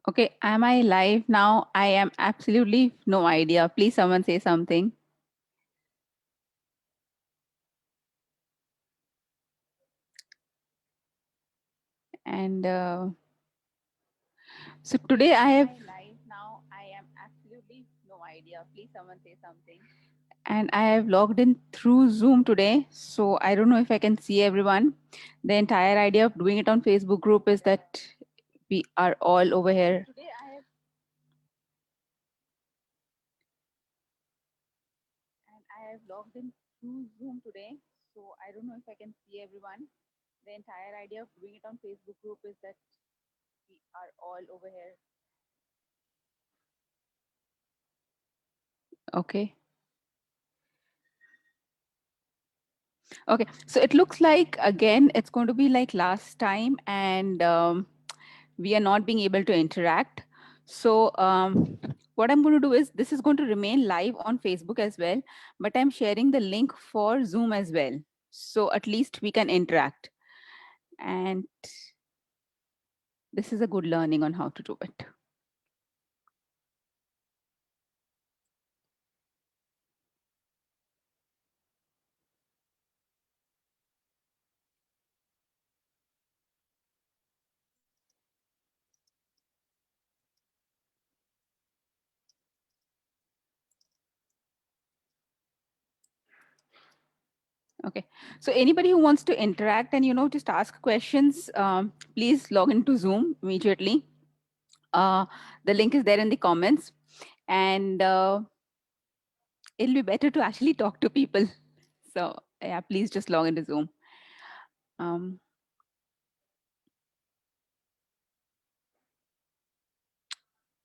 Okay, am I live now? I am absolutely no idea. Please someone say something. And so today I have live now. I am absolutely no idea. Please someone say something. And I have logged in through Zoom today. So I don't know if I can see everyone. The entire idea of doing it on Facebook group is that we are all over here. Today I have logged in through Zoom today. So I don't know if I can see everyone. The entire idea of doing it on Facebook group is that we are all over here. Okay. Okay. So it looks like, again, it's going to be like last time, and we are not being able to interact. So what I'm going to do is this is going to remain live on Facebook as well, but I'm sharing the link for Zoom as well. So at least we can interact. And this is a good learning on how to do it. Okay, so anybody who wants to interact and, just ask questions, please log into Zoom immediately. The link is there in the comments, and it'll be better to actually talk to people. So yeah, please just log into Zoom.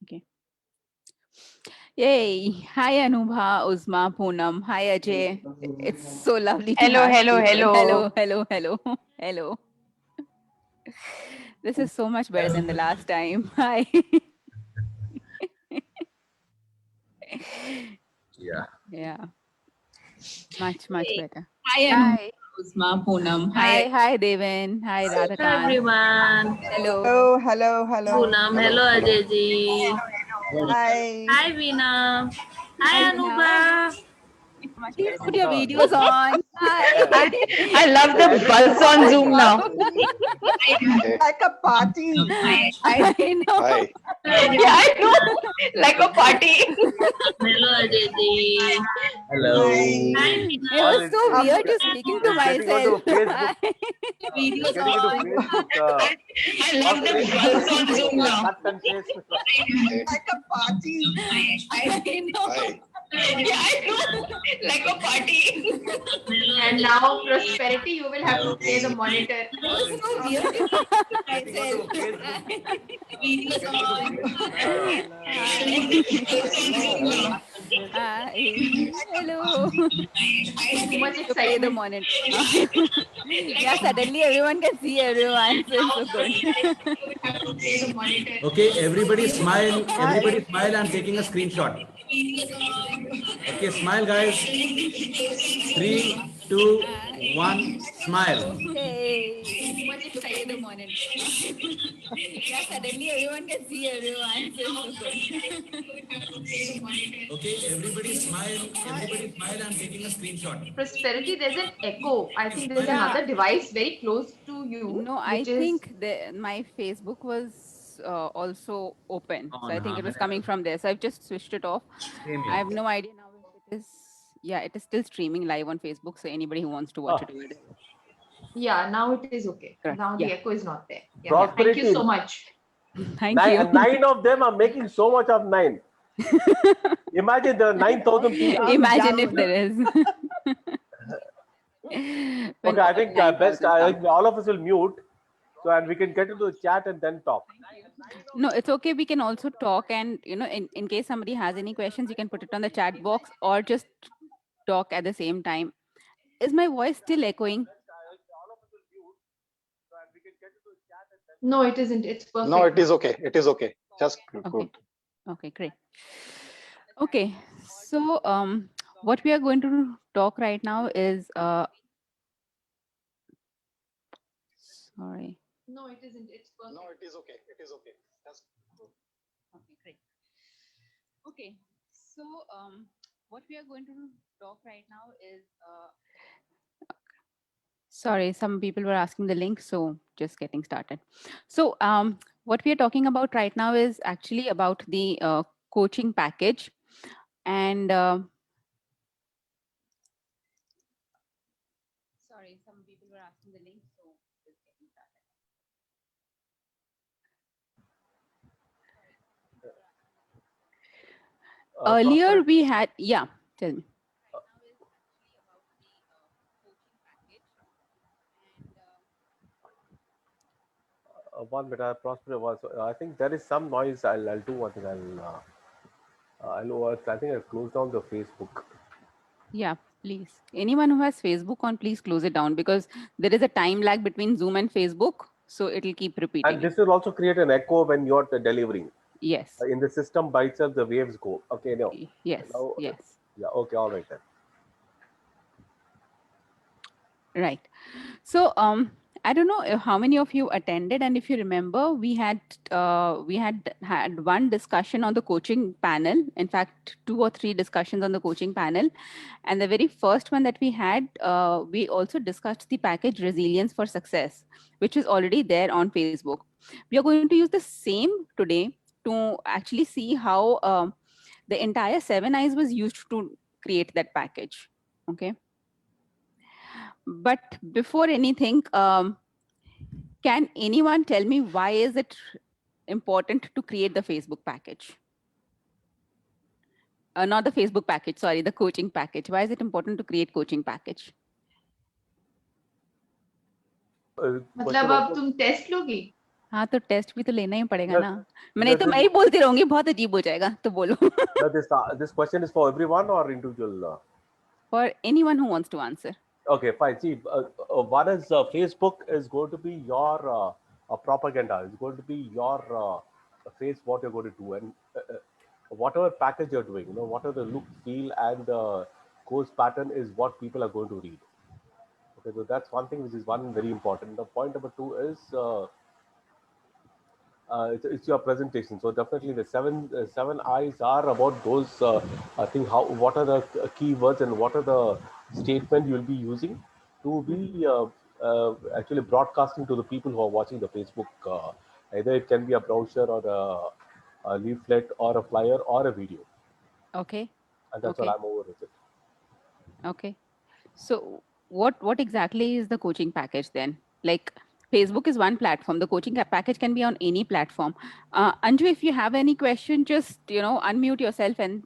Okay. Yay. Hi, Anubha, Uzma, Poonam. Hi, Ajay. It's so lovely to have you. Hello. This is so much better than the last time. Hi. Yeah. Much better. Hi, Usma Poonam. Hi, Devin. Hi, Radhakan. Hi everyone. Hello. Hello. Poonam. Hello Ajay ji. Hi. Hi Veena. Hi Anuba. Please put your videos on. Hi. I love the buzz on Zoom now. Like a party. I know. Hi. Yeah, I know. Like a party. Hello Ajay ji. Hello. Hi It Veena. was so weird just speaking to myself. Videos Getting into on. Facebook. I love the buzz on Zoom now. Cut and paste. Like a party. I know. Hi. Yeah, I know. Like a party. Hello And Ajay now, ji. Prosperity, you will have to play the monitor. It was so weird Getting into Facebook. Videos on. Hi. Hello. Too much To play the excitement. monitor. Yeah, suddenly everyone can see everyone. So it's so good. Okay, everybody smile. Everybody smile. I'm taking a screenshot. Okay, smile, guys. 3, 2, 1, smile. Hey. To play the monitor. Yeah, suddenly everyone can see everyone. So it's so good. Okay, everybody smile. Everybody smile. I'm taking a screenshot. Prosperity, there's an echo. I think there's another device very close to you, No, I which is. think my Facebook was also open. So I think it was coming from there. So I've just switched it off. I have no idea now if it is. Yeah, it is still streaming live on Facebook. So anybody who wants to watch it will. Yeah, now it is okay. Correct. Now the Yeah. echo is not there. Yeah. Prosperity. Thank you so much. Thank you. 9 of them are making so much of 9. Imagine there are 9,000 people. Imagine if there is. Okay, I think best. I think all of us will mute, so and we can get into the chat and then talk. No, it's okay. We can also talk, and in case somebody has any questions, you can put it on the chat box or just talk at the same time. Is my voice still echoing? No, it isn't. It's perfect. No, it is okay. It is okay. Just good. Okay, great. Okay, so what we are going to talk right now is sorry. No, it isn't. It's perfect. No, it is okay. It is okay. Just good. Okay, so what we are going to talk right now is sorry, some people were asking the link, so just getting started. So what we are talking about right now is actually about the coaching package, and sorry, some people were asking the link, so just getting started. Earlier Prosper, we had, yeah, tell me. Right now is actually about the coaching package, and 1 minute. Prosper was. I think there is some noise. I'll do one thing. I think I'll close down the Facebook. yeah, please. Anyone who has Facebook on, please close it down because there is a time lag between Zoom and Facebook, so it'll keep And repeating. this will also create an echo when you're delivering. Yes, In the system by itself, the waves go. Okay, no. yes, Now, yes. yeah, okay, all right then. Right. So I don't know how many of you attended, and if you remember, we had one discussion on the coaching panel. In fact, 2 or 3 discussions on the coaching panel, and the very first one that we had, we also discussed the package Resilience for Success, which is already there on Facebook. We are going to use the same today to actually see how the entire 7 Eyes was used to create that package. Okay. But before anything, can anyone tell me why is it important to create the Facebook package? Not the Facebook package, sorry, the coaching package. Why is it important to create coaching package? मतलब अब तुम test लोगी? हाँ तो test भी तो लेना ही पड़ेगा Yes, ना. नहीं तो मैं ही बोलती रहूंगी, बहुत अजीब हो जाएगा, तो बोलो. this question is for everyone or individual? For anyone who wants to answer. Okay, fine. See, one is Facebook is going to be your propaganda. It's going to be your face, what you're going to do, and whatever package you're doing, whatever the look, feel, and course pattern is what people are going to read. Okay, so that's one thing which is one very important. The point number 2 is it's your presentation. So definitely the seven eyes are about those. I think what are the keywords and what are the statement you'll be using to be actually broadcasting to the people who are watching the Facebook. Either it can be a brochure or a leaflet or a flyer or a video, Okay. and that's what Okay. I'm over with it. Okay. So what exactly is the coaching package then? Like Facebook is one platform. The coaching package can be on any platform. Anju, if you have any question, just unmute yourself and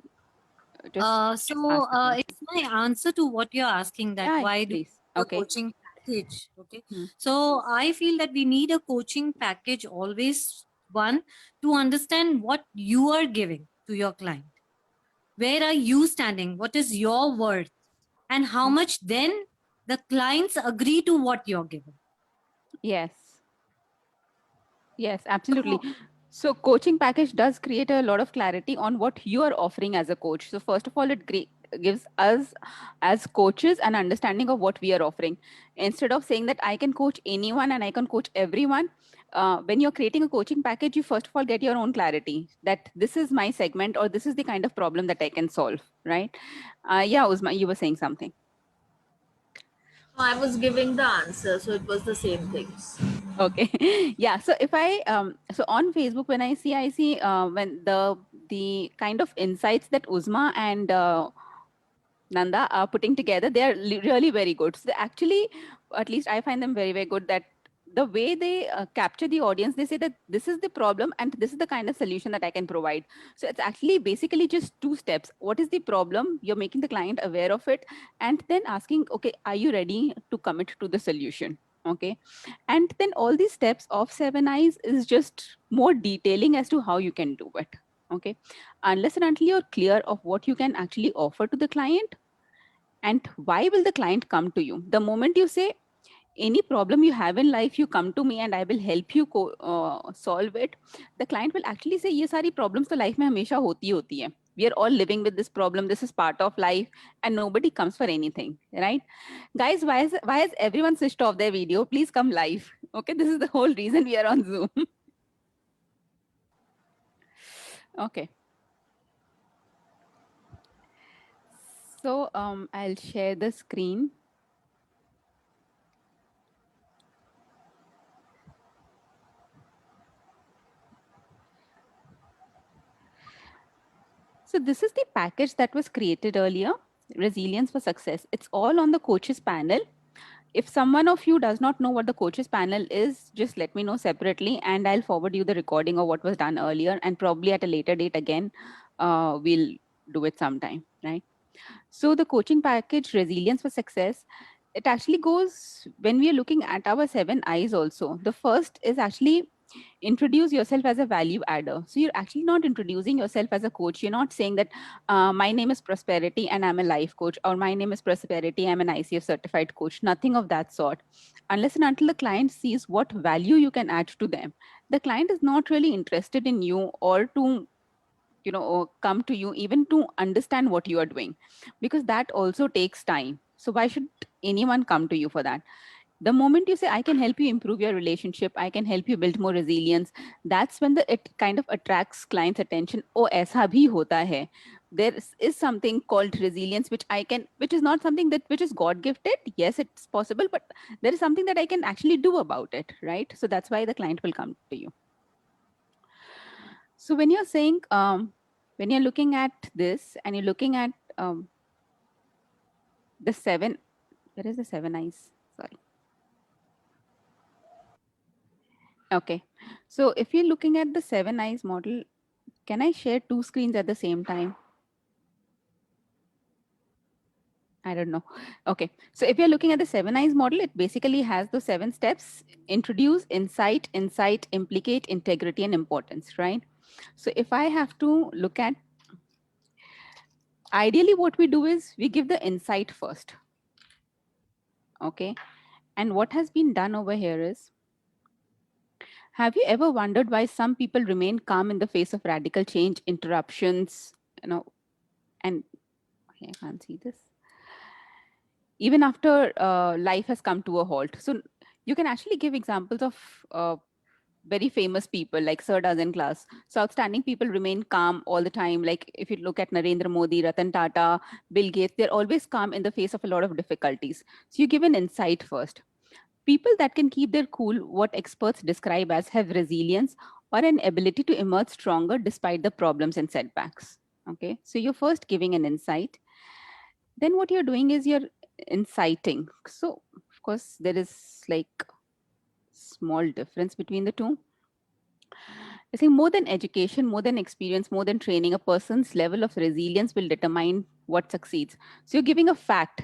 just ask the question. It's my answer to what you're asking, that Yeah, why do we please. need a Okay. coaching package? Okay. Hmm. So I feel that we need a coaching package always, one, to understand what you are giving to your client. Where are you standing? What is your worth? And how much then the clients agree to what you're giving. Yes. Yes, absolutely. So coaching package does create a lot of clarity on what you are offering as a coach. So first of all, it gives us as coaches an understanding of what we are offering. Instead of saying that I can coach anyone and I can coach everyone, when you're creating a coaching package, you first of all get your own clarity that this is my segment or this is the kind of problem that I can solve, right? Yeah, Uzma, you were saying something. I was giving the answer, so it was the same things. Okay. Yeah. So if I so on Facebook, when I see when the kind of insights that Uzma and Nanda are putting together, they are really very good. So they actually, at least I find them very, very good, that the way they capture the audience, they say that this is the problem and this is the kind of solution that I can provide. So it's actually basically just 2 steps. What is the problem? You're making the client aware of it, and then asking, okay, are you ready to commit to the solution? Okay. And then all these steps of 7 Eyes is just more detailing as to how you can do it. Okay. Unless and until you're clear of what you can actually offer to the client and why will the client come to you. The moment you say any problem you have in life, you come to me and I will help you solve it, the client will actually say ये सारी problems तो life में हमेशा होती है. We are all living with this problem. This is part of life and nobody comes for anything, right? Guys, why has everyone switched off their video? Please come live. Okay, this is the whole reason we are on Zoom. Okay. So I'll share the screen. So this is the package that was created earlier, Resilience for Success. It's all on the coaches panel. If someone of you does not know what the coaches panel is, just let me know separately and I'll forward you the recording of what was done earlier, and probably at a later date again, we'll do it sometime, right? So the coaching package, Resilience for Success, it actually goes when we are looking at our 7 eyes also. The first is actually introduce yourself as a value adder. So you're actually not introducing yourself as a coach. You're not saying that my name is Prosperity and I'm a life coach, or my name is Prosperity, I'm an ICF certified coach. Nothing of that sort. Unless and until the client sees what value you can add to them, the client is not really interested in you or to come to you even to understand what you are doing, because that also takes time. So why should anyone come to you for that? The moment you say I can help you improve your relationship, I can help you build more resilience, that's when it kind of attracts clients attention. Oh, aisa bhi hota hai. There is something called resilience which is not something that which is god gifted. Yes, it's possible, but there is something that I can actually do about it, right? So that's why the client will come to you. So when you're saying when you're looking at this and you're looking at the 7, where is the 7 eyes? Sorry. Okay. So if you're looking at the 7 eyes model, can I share 2 screens at the same time? I don't know. Okay. So if you're looking at the 7 eyes model, it basically has the 7 steps: introduce, insight, implicate, integrity, and importance, right? So if I have to look at, ideally what we do is we give the insight first. Okay. And what has been done over here is, have you ever wondered why some people remain calm in the face of radical change, interruptions, and okay, I can't see this. Even after life has come to a halt. So you can actually give examples of very famous people like Sir does in class. So outstanding people remain calm all the time. Like if you look at Narendra Modi, Ratan Tata, Bill Gates, they're always calm in the face of a lot of difficulties. So you give an insight first. People that can keep their cool, what experts describe as have resilience or an ability to emerge stronger despite the problems and setbacks. Okay, so you're first giving an insight. Then what you're doing is you're inciting. So of course there is like small difference between the two. I think more than education, more than experience, more than training, a person's level of resilience will determine what succeeds. So you're giving a fact.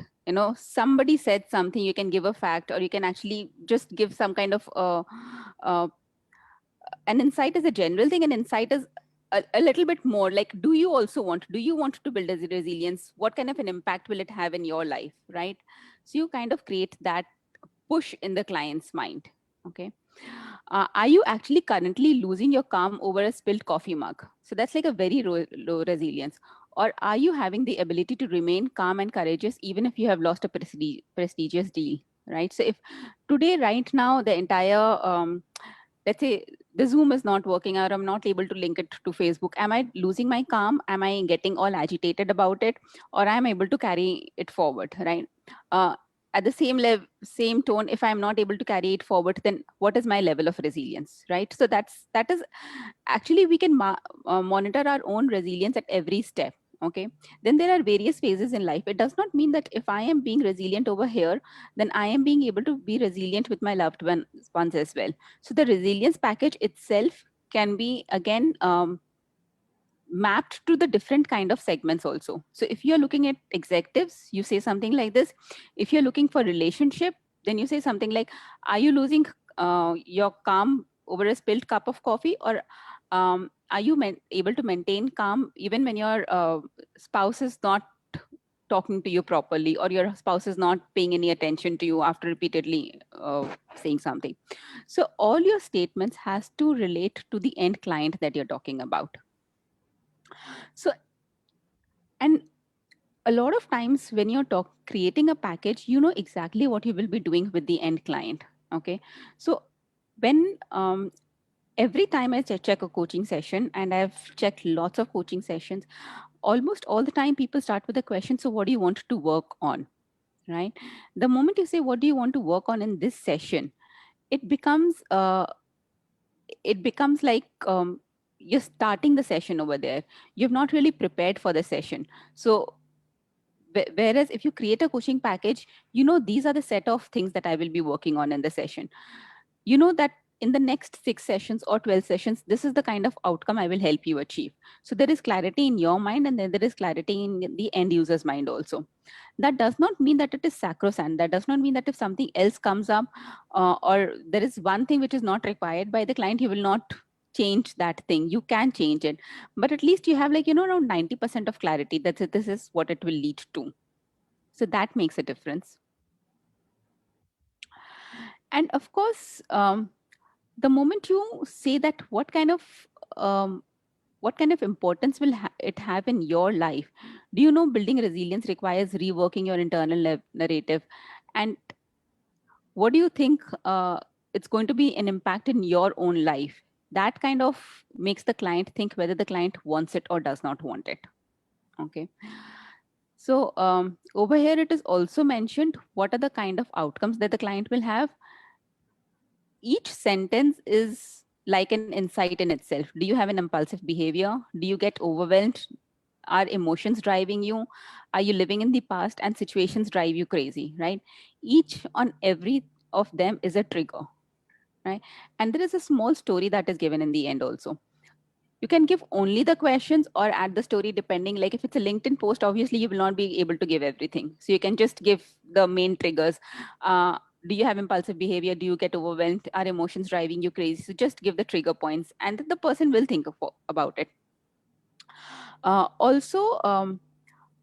Somebody said something, you can give a fact, or you can actually just give some kind of uh, an insight is a general thing. An insight is a little bit more like, do you want to build a resilience? What kind of an impact will it have in your life, right? So you kind of create that push in the client's mind. Okay. Are you actually currently losing your calm over a spilled coffee mug? So that's like a very low resilience. Or are you having the ability to remain calm and courageous even if you have lost a prestigious deal, right? So if today, right now, the entire let's say the Zoom is not working out, I'm not able to link it to Facebook, am I losing my calm? Am I getting all agitated about it? Or am I able to carry it forward, right? At the same level, same tone, if I'm not able to carry it forward, then what is my level of resilience, right? So that is actually, we can monitor our own resilience at every step. Okay. Then there are various phases in life. It does not mean that if I am being resilient over here, then I am being able to be resilient with my loved ones as well. So the resilience package itself can be again mapped to the different kind of segments also. So if you're looking at executives, you say something like this. If you're looking for relationship, then you say something like, are you losing your calm over a spilled cup of coffee? Or are you able to maintain calm even when your spouse is not talking to you properly, or your spouse is not paying any attention to you after repeatedly saying something? So all your statements has to relate to the end client that you're talking about. So, and a lot of times when you're creating a package, you know exactly what you will be doing with the end client. Okay. So when every time I check a coaching session, and I've checked lots of coaching sessions, almost all the time people start with the question, so what do you want to work on? Right? The moment you say, what do you want to work on in this session, it becomes like you're starting the session over there. You've not really prepared for the session. So whereas if you create a coaching package, you know these are the set of things that I will be working on in the session. You know that in the next 6 sessions or 12 sessions, this is the kind of outcome I will help you achieve. So there is clarity in your mind, and then there is clarity in the end user's mind also. That does not mean that it is sacrosanct. That does not mean that if something else comes up, or there is one thing which is not required by the client, you will not change that thing. You can change it, but at least you have, like, around 90% of clarity. That's it. This is what it will lead to. So that makes a difference. And of course, the moment you say that, um, what kind of importance will it have in your life? Do you know building resilience requires reworking your internal narrative? And what do you think it's going to be an impact in your own life? That kind of makes the client think whether the client wants it or does not want it. Okay. So over here, it is also mentioned what are the kind of outcomes that the client will have. Each sentence is like an insight in itself. Do you have an impulsive behavior? Do you get overwhelmed? Are emotions driving you? Are you living in the past and situations drive you crazy, right? Each on every of them is a trigger, right? And there is a small story that is given in the end also. You can give only the questions or add the story depending. Like if it's a LinkedIn post, obviously you will not be able to give everything. So you can just give the main triggers. Do you have impulsive behavior? Do you get overwhelmed? Are emotions driving you crazy? So just give the trigger points, and then the person will think about it. Also,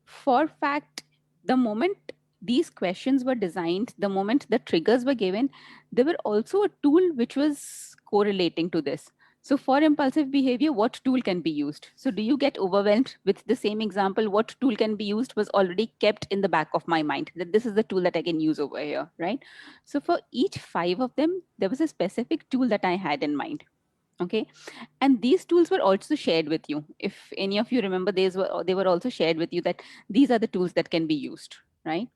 for fact, the moment these questions were designed, the moment the triggers were given, there were also a tool which was correlating to this. So for impulsive behavior, what tool can be used? So do you get overwhelmed? With the same example, what tool can be used was already kept in the back of my mind, that this is the tool that I can use over here, right? So for each 5 of them, there was a specific tool that I had in mind. Okay. And these tools were also shared with you. If any of you remember, they were also shared with you that these are the tools that can be used, right?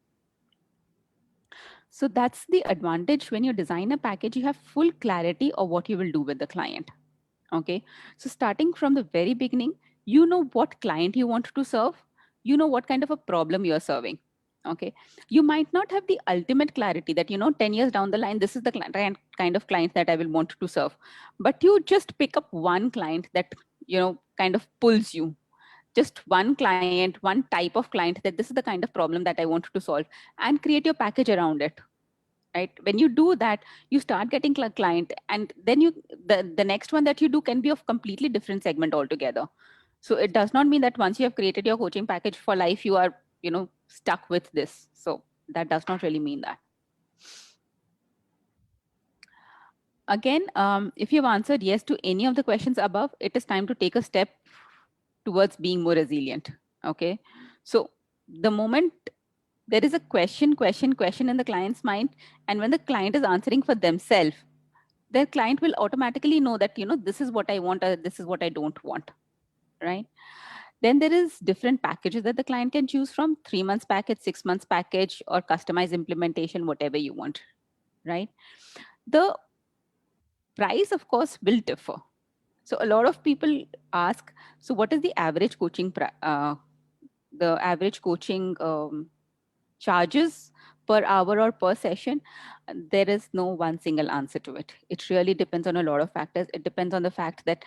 So that's the advantage. When you design a package, you have full clarity of what you will do with the client. Okay. So starting from the very beginning, you know what client you want to serve, you know what kind of a problem you're serving. Okay. You might not have the ultimate clarity that, 10 years down the line, this is the kind of client that I will want to serve. But you just pick up one client that, kind of pulls you. Just one client, one type of client, that this is the kind of problem that I want to solve, and create your package around it. Right? When you do that, you start getting client, and then the next one that you do can be of completely different segment altogether. So it does not mean that once you have created your coaching package for life, you are, stuck with this. So that does not really mean that. Again, if you've answered yes to any of the questions above, it is time to take a step towards being more resilient. Okay. So the moment there is a question in the client's mind, and when the client is answering for themselves, the client will automatically know that, this is what I want, or this is what I don't want, right? Then there is different packages that the client can choose from: 3 months package, 6 months package, or customized implementation, whatever you want, right? The price, of course, will differ. So a lot of people ask, so what is the average coaching charges per hour or per session? There is no one single answer to it. It really depends on a lot of factors. It depends on the fact that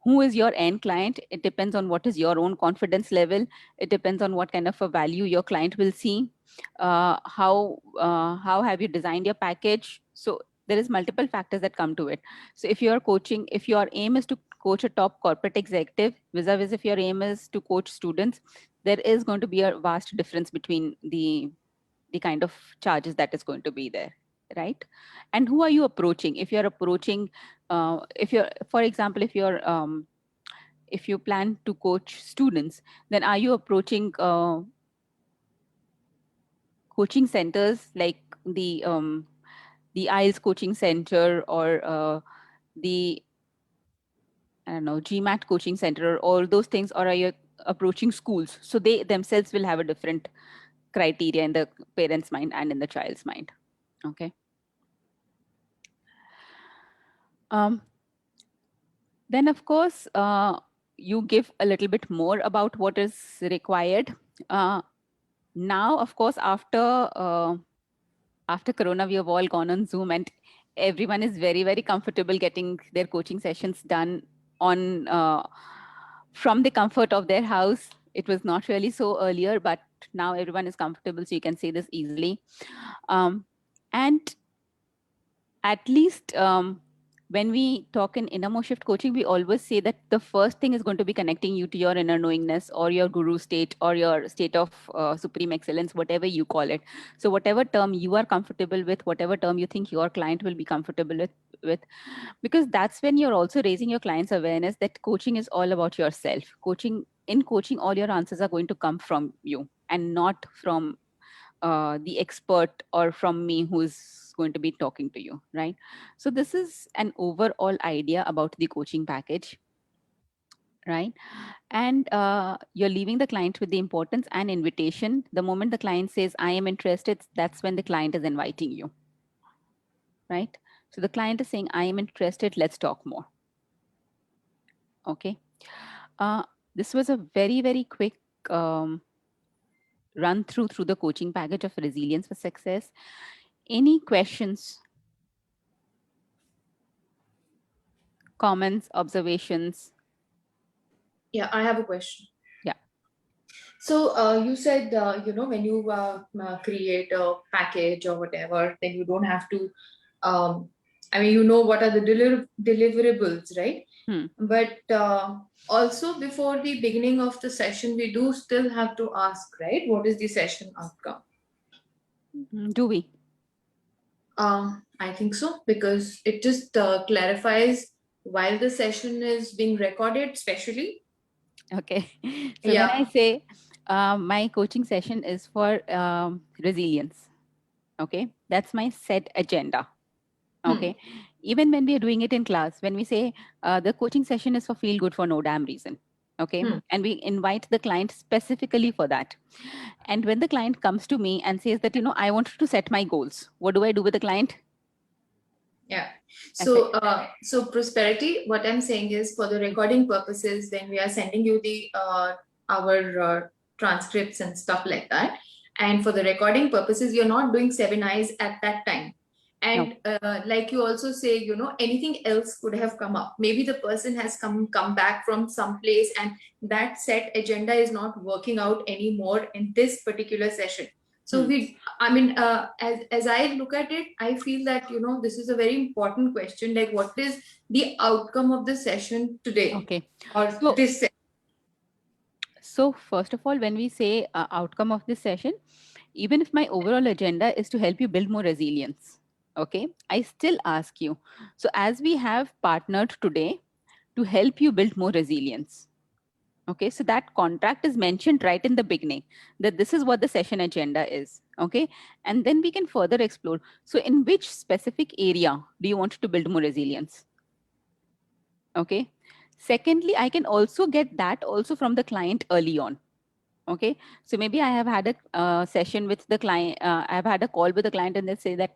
who is your end client. It depends on what is your own confidence level. It depends on what kind of a value your client will see. How have you designed your package? So there is multiple factors that come to it. So if your aim is to coach a top corporate executive, vis-a-vis if your aim is to coach students, there is going to be a vast difference between the kind of charges that is going to be there, right? And who are you approaching? If you're approaching, if you're, for example, if you plan to coach students, then are you approaching coaching centers like the IELTS coaching center, or the I don't know, GMAT coaching center or all those things, or are you approaching schools? So they themselves will have a different criteria in the parent's mind and in the child's mind. Okay. Then, of course, you give a little bit more about what is required. Now, of course, after Corona, we have all gone on Zoom, and everyone is very, very comfortable getting their coaching sessions done on from the comfort of their house. It was not really so earlier, but now everyone is comfortable, so you can say this easily. And at least when we talk in innermost shift coaching, we always say that the first thing is going to be connecting you to your inner knowingness or your guru state or your state of supreme excellence, whatever you call it. So whatever term you are comfortable with, whatever term you think your client will be comfortable with, because that's when you're also raising your client's awareness that coaching is all about yourself. In coaching, all your answers are going to come from you and not from the expert or from me who's going to be talking to you, right? So this is an overall idea about the coaching package, right? And you're leaving the client with the importance and invitation. The moment the client says, I am interested, that's when the client is inviting you, right? So the client is saying, I am interested, let's talk more. Okay. This was a very, very quick run through the coaching package of resilience for success. Any questions, comments, observations? Yeah, I have a question. Yeah. So you said, when you create a package or whatever, then you don't have to, what are the deliverables, right? But also before the beginning of the session, we do still have to ask, right? What is the session outcome? Do we? I think so, because it just clarifies while the session is being recorded, especially. Okay. So when I say my coaching session is for resilience, okay, that's my set agenda. Okay. Even when we are doing it in class, when we say the coaching session is for feel good for no damn reason. Okay. And we invite the client specifically for that. And when the client comes to me and says that, I want to set my goals, what do I do with the client? Yeah. So, so prosperity, what I'm saying is, for the recording purposes, when we are sending you the our transcripts and stuff like that, and for the recording purposes, you're not doing 7 eyes at that time. And like you also say, anything else could have come up. Maybe the person has come back from some place, and that set agenda is not working out anymore in this particular session. So as I look at it, I feel that, this is a very important question. Like, what is the outcome of the session today? Okay. Or this session? So first of all, when we say outcome of this session, even if my overall agenda is to help you build more resilience, okay, I still ask you. So as we have partnered today to help you build more resilience, okay, so that contract is mentioned right in the beginning that this is what the session agenda is, okay, and then we can further explore. So in which specific area do you want to build more resilience? Okay. Secondly, I can also get that also from the client early on. Okay. So maybe I have had a session with the client. I've had a call with the client and they say that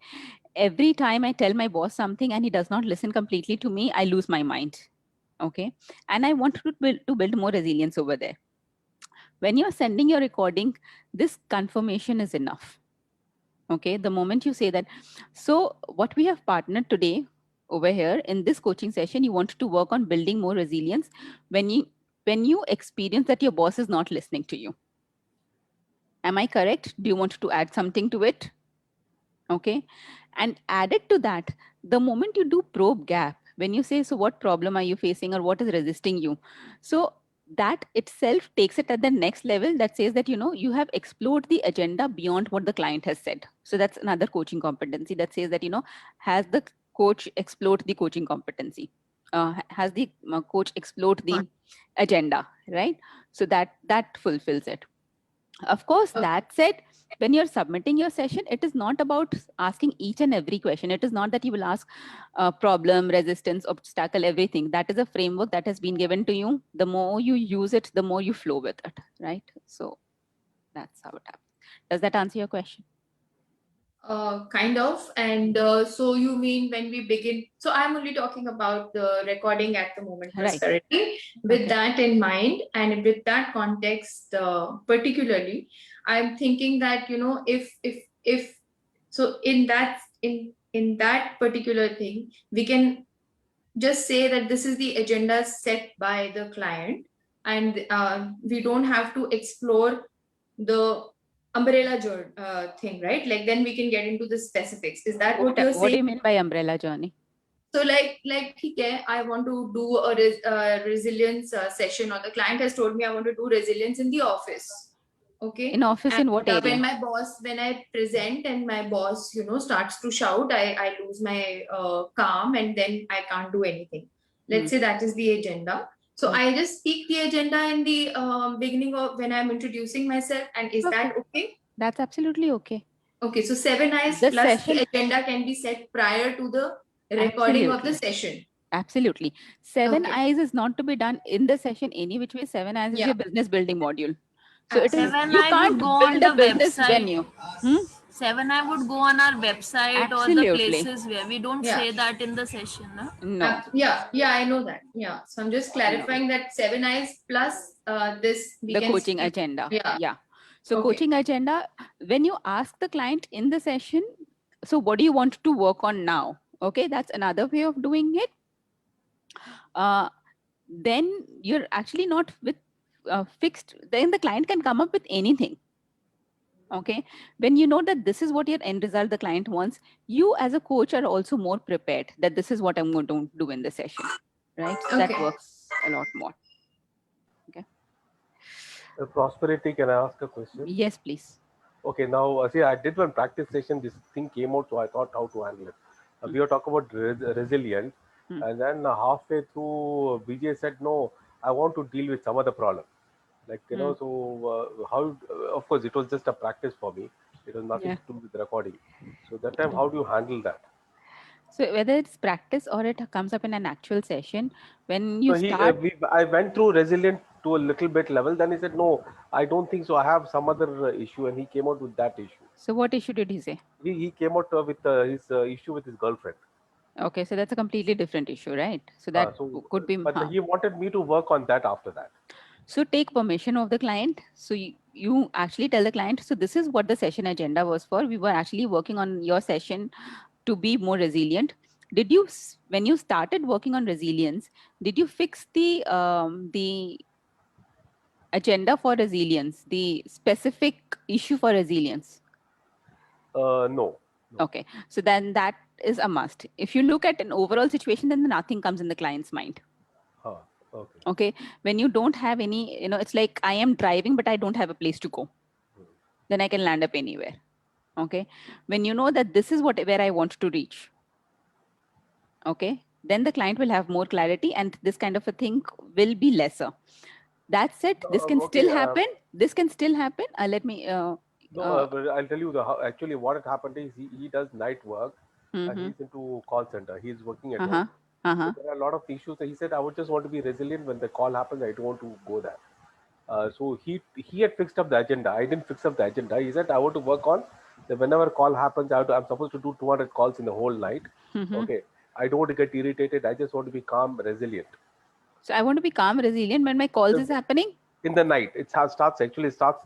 every time I tell my boss something and he does not listen completely to me, I lose my mind. Okay. And I want to build more resilience over there. When you're sending your recording, this confirmation is enough. Okay. The moment you say that. So what we have partnered today over here in this coaching session, you want to work on building more resilience when you experience that your boss is not listening to you. Am I correct? Do you want to add something to it? Okay. And added to that, the moment you do probe gap, when you say, so what problem are you facing or what is resisting you? So that itself takes it at the next level that says that, you have explored the agenda beyond what the client has said. So that's another coaching competency that says that, has the coach explored the coaching competency? Has the coach explored the agenda, right? So that fulfills it. Of course, that said, when you're submitting your session, it is not about asking each and every question. It is not that you will ask problem, resistance, obstacle, everything. That is a framework that has been given to you. The more you use it, the more you flow with it, right? So that's how it happens. Does that answer your question? Kind of. And so you mean when we begin, so I'm only talking about the recording at the moment, Right. Prosperity. With that in mind, and with that context particularly, I'm thinking that, you know, if so in that particular thing, we can just say that this is the agenda set by the client, and we don't have to explore the umbrella thing, right? Like then we can get into the specifics. Is that what you're saying? What do you mean by umbrella journey? So like okay, I want to do a resilience session, or the client has told me I want to do resilience in the office. Okay. In office, and in what area? when I present and my boss, you know, starts to shout, I lose my calm, and then I can't do anything. Let's say that is the agenda. So I just speak the agenda in the beginning of when I'm introducing myself. And is that okay? That's absolutely okay. Okay, so 7 eyes The plus session- the agenda can be set prior to the recording of the session. Absolutely. 7 eyes is not to be done in the session any which way. 7 eyes is your business building module. So it is, you can't build a business venue. 7 I would go on our website or the places where we don't say that in the session. No. Yeah, I know that. Yeah. So I'm just clarifying that 7 eyes plus this The coaching agenda. Yeah. So coaching agenda, when you ask the client in the session, so what do you want to work on now? Okay, that's another way of doing it. Then you're actually not with fixed, then the client can come up with anything. Okay, when you know that this is what your end result the client wants, you as a coach are also more prepared that this is what I'm going to do in the session, right? So that works a lot more. Okay. Prosperity, can I ask a question? Yes, please. Okay, now see, I did one practice session. This thing came out, so I thought how to handle it. We were talking about resilience, and then halfway through, BJ said, "No, I want to deal with some other problem." Like, you know, so how? Of course, it was just a practice for me. It was nothing to do with recording. So that time, how do you handle that? So whether it's practice or it comes up in an actual session, when you start, I went through resilient to a little bit level. Then he said, "No, I don't think so. I have some other issue," and he came out with that issue. So what issue did he say? He came out with his issue with his girlfriend. Okay, so that's a completely different issue, right? So that could be. But he wanted me to work on that after that. So take permission of the client. So you actually tell the client, so this is what the session agenda was for. We were actually working on your session to be more resilient. Did you, when you started working on resilience, did you fix the agenda for resilience, the specific issue for resilience? No. Okay, so then that is a must. If you look at an overall situation, then nothing comes in the client's mind. Okay, when you don't have any, you know, it's like I am driving, but I don't have a place to go. Then I can land up anywhere. Okay, when you know that this is where I want to reach. Okay, then the client will have more clarity, and this kind of a thing will be lesser. That's it. This can still happen. This can still happen. Let me. No, I'll tell you actually what had happened is he does night work and he's into call center. He's working at home. So there are a lot of issues. He said, I would just want to be resilient when the call happens. I don't want to go there. So he had fixed up the agenda. I didn't fix up the agenda. He said, I want to work on that whenever call happens, I'm supposed to do 200 calls in the whole night. Okay. I don't want to get irritated. I just want to be calm, resilient. So I want to be calm, resilient when my calls is happening? In the night. It starts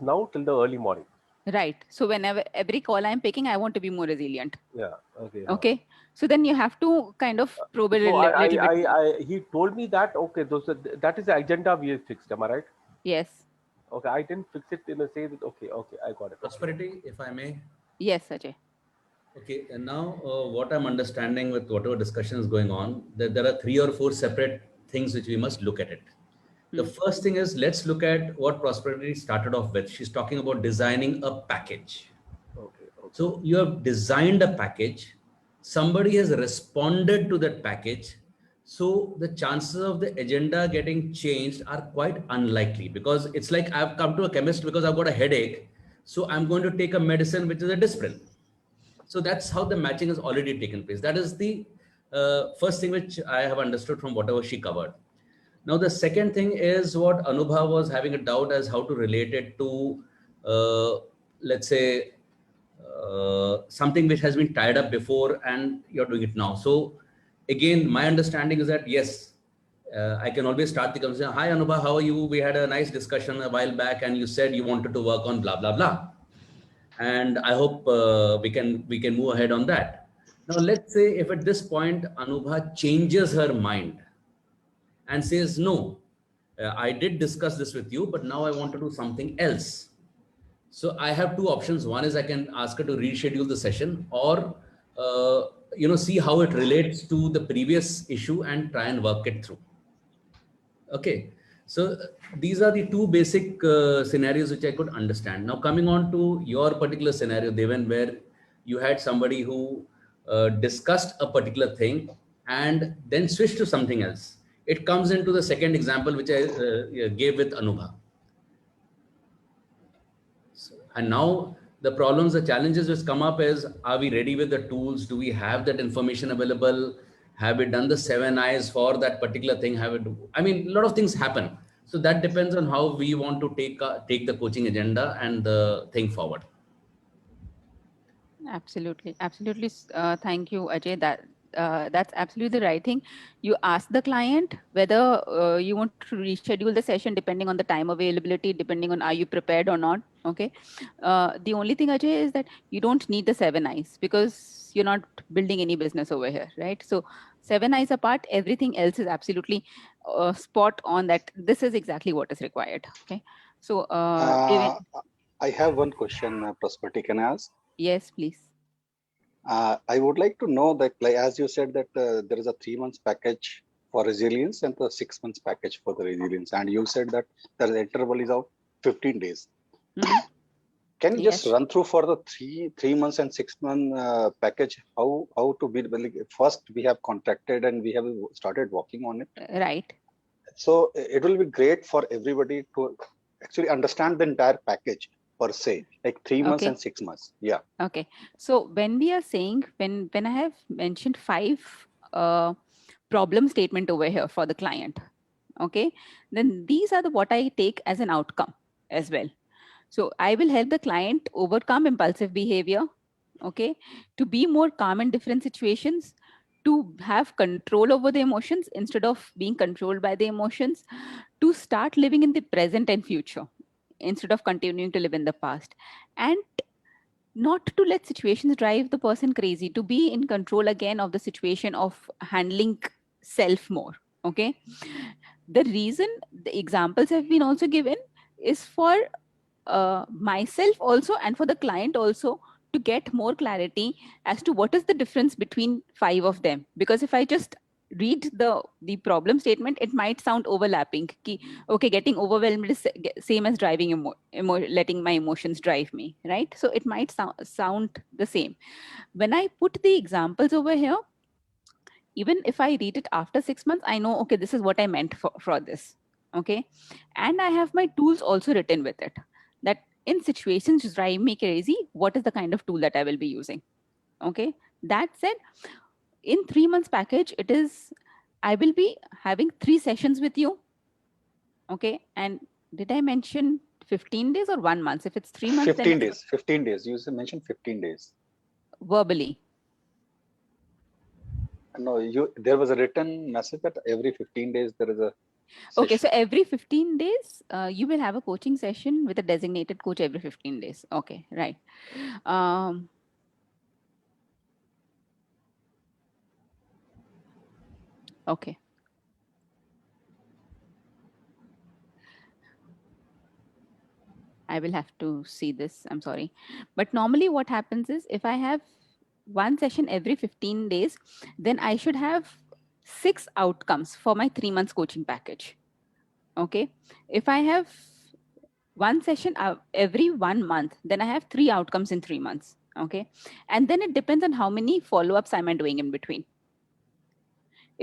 now till the early morning. Right. So whenever every call I'm picking, I want to be more resilient. Yeah. Okay. Okay. So then you have to kind of probe it a little bit. He told me that, okay, that is the agenda we have fixed. Am I right? Yes. Okay. I didn't fix it in a say that, okay, I got it. Prosperity, if I may. Yes, Ajay. Okay. And now what I'm understanding with whatever discussion is going on, that there are 3 or 4 separate things which we must look at it. The first thing is, let's look at what Prosperity started off with. She's talking about designing a package. Okay. So you have designed a package. Somebody has responded to that package. So the chances of the agenda getting changed are quite unlikely, because it's like I've come to a chemist because I've got a headache. So I'm going to take a medicine which is a Disprin. So that's how the matching has already taken place. That is the first thing which I have understood from whatever she covered. Now, the second thing is what Anubha was having a doubt as how to relate it to, let's say, something which has been tied up before and you're doing it now. So again, my understanding is that, yes, I can always start the conversation. Hi, Anubha, how are you? We had a nice discussion a while back and you said you wanted to work on blah, blah, blah. And I hope we can move ahead on that. Now, let's say if at this point Anubha changes her mind and says, no, I did discuss this with you, but now I want to do something else. So I have two options. One is I can ask her to reschedule the session, or see how it relates to the previous issue and try and work it through. Okay, so these are the two basic scenarios which I could understand. Now coming on to your particular scenario, Devan, where you had somebody who discussed a particular thing and then switched to something else. It comes into the second example which I gave with Anubha. And now the problems, the challenges which come up is, are we ready with the tools? Do we have that information available? Have we done the 7 eyes for that particular thing? I mean, a lot of things happen. So that depends on how we want to take the coaching agenda and the thing forward. Absolutely. Absolutely. Thank you, Ajay. That's absolutely the right thing. You ask the client whether you want to reschedule the session depending on the time availability, depending on are you prepared or not. Okay. The only thing, Ajay, is that you don't need the 7 eyes because you're not building any business over here, right? So 7 eyes apart, everything else is absolutely spot on that this is exactly what is required. Okay. So David, I have one question, Prosperity, can I ask? yes, please. I would like to know that, like, as you said, that there is a 3 months package for resilience and the 6 months package for the resilience. And you said that the interval is of 15 days. Can you just run through for the three months and 6 month package, how to build? Like, first we have contracted and we have started working on it. Right. So it will be great for everybody to actually understand the entire package per se, like 3 months and 6 months. Yeah. Okay. So when we are saying, when I have mentioned 5 problem statement over here for the client, okay, then these are the what I take as an outcome as well. So I will help the client overcome impulsive behavior, okay, to be more calm in different situations, to have control over the emotions instead of being controlled by the emotions, to start living in the present and future instead of continuing to live in the past, and not to let situations drive the person crazy, to be in control again of the situation, of handling self more. Okay. The reason the examples have been also given is for myself also and for the client also, to get more clarity as to what is the difference between 5 of them. Because if I just read the problem statement, it might sound overlapping. Okay, getting overwhelmed is same as driving letting my emotions drive me, right? So it might sound the same. When I put the examples over here, even if I read it after 6 months, I know, okay, this is what I meant for this. Okay. And I have my tools also written with it, that in situations which drive me crazy, what is the kind of tool that I will be using. Okay. That said, in 3 months package, it is, I will be having 3 sessions with you. Okay. And did I mention 15 days or 1 month? If it's 3 months, 15 days. 15 days. You mentioned 15 days. Verbally. No, there was a written message that every 15 days there is a session. Okay, so every 15 days, you will have a coaching session with a designated coach every 15 days. Okay, right. Okay. I will have to see this. I'm sorry. But normally what happens is, if I have 1 session every 15 days, then I should have 6 outcomes for my 3 months coaching package. Okay. If I have 1 session every 1 month, then I have 3 outcomes in 3 months. Okay. And then it depends on how many follow-ups am I doing in between.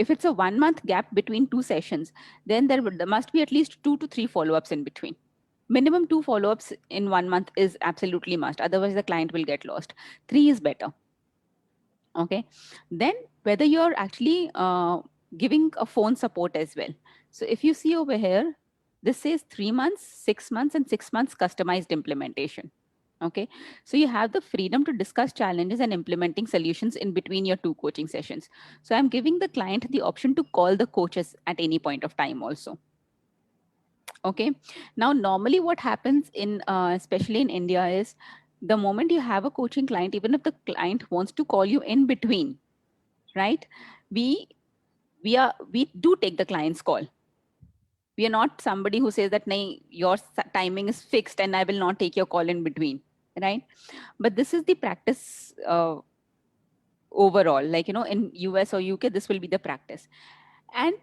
If it's a 1 month gap between 2 sessions, then there must be at least 2 to 3 follow-ups in between. Minimum 2 follow-ups in 1 month is absolutely must. Otherwise, the client will get lost. 3 is better. Okay. Then whether you're actually giving a phone support as well. So if you see over here, this says 3 months, 6 months, and 6 months customized implementation. Okay. So you have the freedom to discuss challenges and implementing solutions in between your 2 coaching sessions. So I'm giving the client the option to call the coaches at any point of time also. Okay. Now, normally what happens in, especially in India, is the moment you have a coaching client, even if the client wants to call you in between, right? We do take the client's call. We are not somebody who says that, "Nahi, your timing is fixed and I will not take your call in between," right? But this is the practice overall, like, in US or UK, this will be the practice. And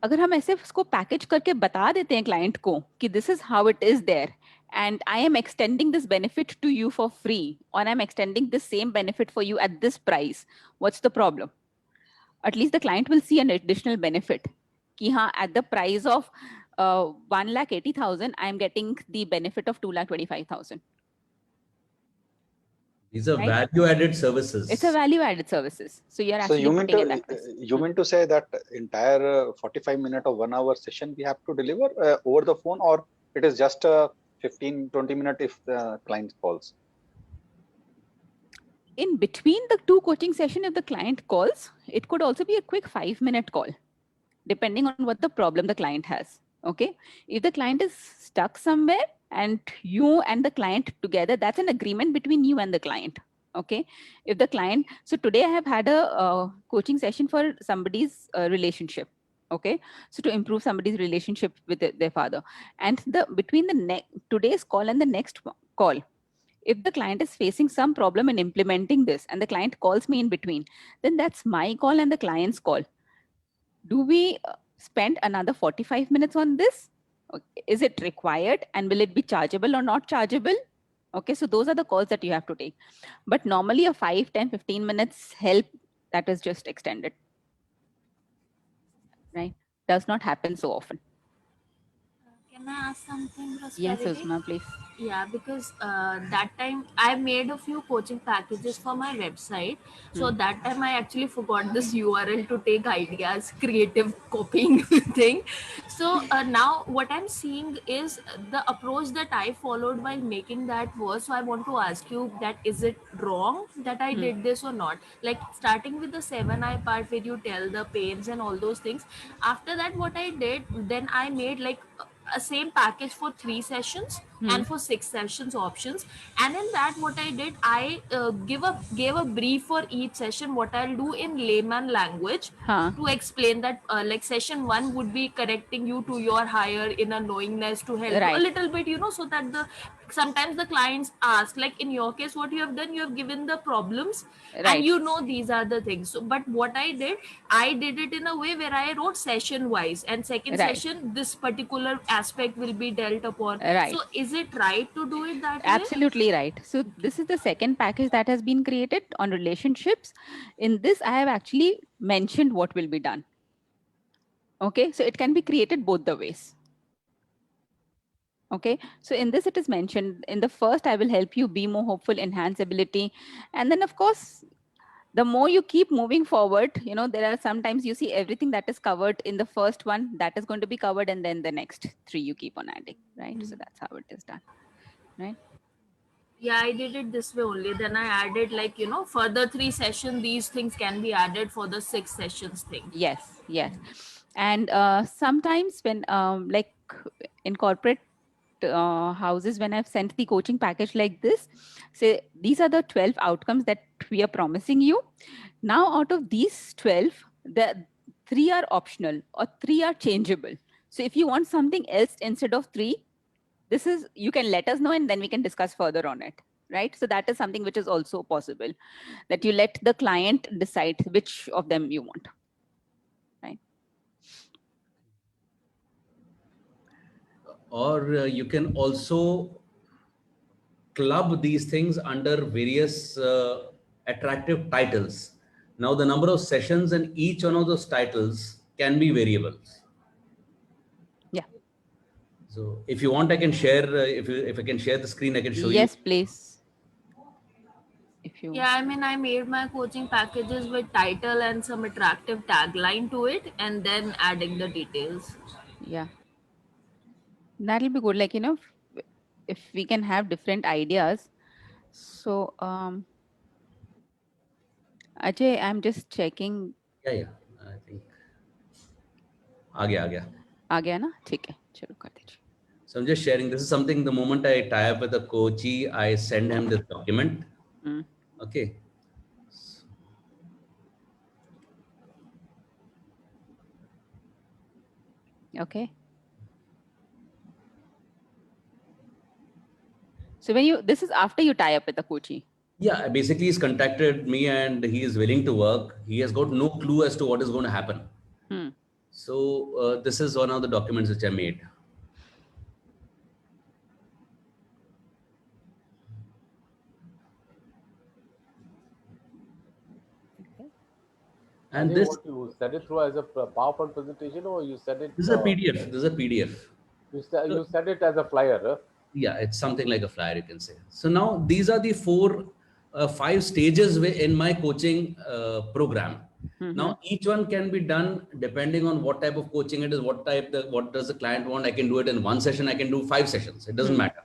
अगर हम ऐसे उसको package करके बता देते हैं client को कि this is how it is there and I am extending this benefit to you for free, or I'm extending the same benefit for you at this price, what's the problem? At least the client will see an additional benefit. Ki haan, at the price of 1,80,000, I'm getting the benefit of 2,25,000. These are Right? value-added services. It's a value-added services. So you're actually putting in that price. You mean to say that entire 45-minute or 1 hour session we have to deliver over the phone, or it is just a 15-20 minute if the client calls? In between the 2 coaching session, if the client calls, it could also be a quick 5-minute call, depending on what the problem the client has. Okay. If the client is stuck somewhere and you and the client together, that's an agreement between you and the client. Okay. If the client, so today I have had a coaching session for somebody's relationship. Okay. So to improve somebody's relationship with their father, and between today's call and the next call, if the client is facing some problem in implementing this and the client calls me in between, then that's my call and the client's call. Do we spend another 45 minutes on this? Is it required, and will it be chargeable or not chargeable? Okay, so those are the calls that you have to take. But normally a 5, 10, 15 minutes help, that is just extended. Right? Does not happen so often. Can I ask something, Prosperity? Yes, Usma, please. Yeah, because that time I made a few coaching packages for my website. So that time I actually forgot this URL to take ideas, creative copying thing. So now what I'm seeing is the approach that I followed while making that was, so I want to ask you that, is it wrong that I did this or not? Like starting with the 7I part where you tell the pains and all those things. After that, what I did, then I made like a same package for 3 sessions and for 6 sessions options, and in that what I did, I gave a brief for each session, what I'll do in layman language to explain that like session 1 would be correcting you to your higher inner knowingness to help you a little bit, so that sometimes the clients ask, like in your case what you have done, you have given the problems and these are the things. So but what I did it in a way where I wrote session wise, and second session this particular aspect will be dealt upon. So is it right to do it that way? Absolutely right. So this is the second package that has been created on relationships. In this, I have actually mentioned what will be done. Okay, so it can be created both the ways. Okay, so in this it is mentioned, in the first, I will help you be more hopeful, enhance ability. And then of course, the more you keep moving forward, there are sometimes you see everything that is covered in the first one, that is going to be covered, and then the next 3 you keep on adding, right? So that's how it is done, right? Yeah, I did it this way only. Then I added like, further 3 sessions, these things can be added for the 6 sessions thing. Yes, yes. And sometimes when like in corporate houses, when I've sent the coaching package like this, say these are the 12 outcomes that we are promising you. Now out of these 12, the 3 are optional or 3 are changeable. So if you want something else instead of 3, you can let us know and then we can discuss further on it, right? So that is something which is also possible, that you let the client decide which of them you want, right? Or you can also club these things under various attractive titles. Now the number of sessions in each one of those titles can be variables. Yeah. So if you want, I can share, if I can share the screen, I can show you. Yes, please. If you. Yeah, I mean, I made my coaching packages with title and some attractive tagline to it, and then adding the details. Yeah. That'll be good. Like, if we can have different ideas. So, Ajay, I'm just checking. Yeah. I think. आ गया. आ गया ना? ठीक है. चलो कर दीजिए. So I'm just sharing. This is something. The moment I tie up with a coachee, I send him this document. Okay. Okay. So this is after you tie up with the coachee. Yeah, basically he's contacted me and he is willing to work. He has got no clue as to what is going to happen. So this is one of the documents which I made. And this, what, you send it through as a PowerPoint presentation, or you send it? This is a PDF. This is a PDF. You send it as a flyer. Huh? Yeah, it's something like a flyer, you can say. So now these are the 5 stages in my coaching program. Now each one can be done depending on what type of coaching it is, what does the client want. I can do it in 1 session. I can do 5 sessions. It doesn't matter.